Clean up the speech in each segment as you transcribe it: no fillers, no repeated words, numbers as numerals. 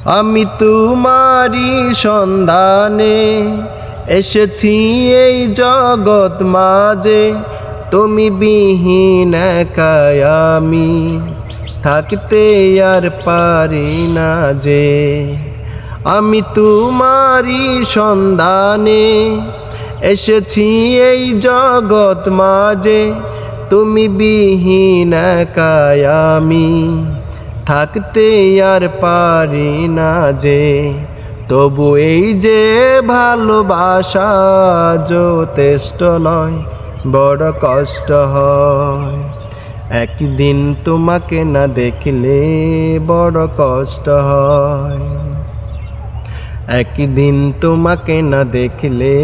আমি তোমারি সন্ধানে এসেছি এই জগৎ মাঝে, তুমি বিহীন একাই আমি থাকতে আর পারি না যে। আমি তোমারি সন্ধানে এসেছি এই জগৎ মাঝে, তুমি বিহীন একাই আমি থাকতে আর পারি না যে। তবু এই যে ভালোবাসা যথেষ্ট নয়, বড় কষ্ট হয়। একদিন তোমাকে না দেখলে বড় কষ্ট হয়। একদিন তোমাকে না দেখলে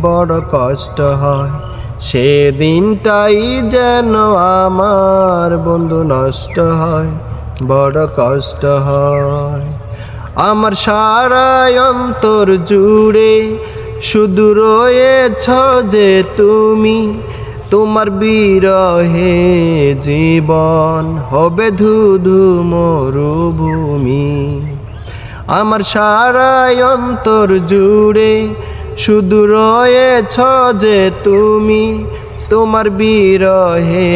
বড় কষ্ট হয়। সেদিনটাই যেন আমার বন্ধু নষ্ট হয়, বড় কষ্ট হয়। আমার সারা অন্তর জুড়ে শুধু রয়েছ যে তুমি, তোমার বিরহে জীবন হবে ধুধু মরুভূমি। আমার সারা অন্তর জুড়ে শুধু রয়েছ যে তুমি, তোমার বিরহে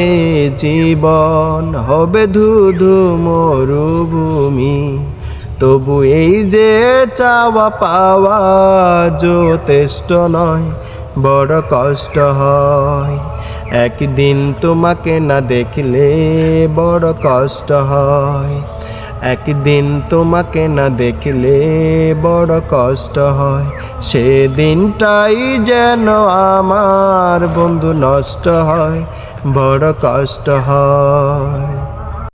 জীবন হবে ধুধু মরুভূমি। তবু এই যে চাওয়া পাওয়া যথেষ্ট নয়, বড় কষ্ট হয়। একদিন তোমাকে না দেখলে বড় কষ্ট হয়। একদিন তোমাকে না দেখলে বড় কষ্ট হয়। সেদিনটাই যেন আমার বন্ধু নষ্ট হয়, বড় কষ্ট হয়।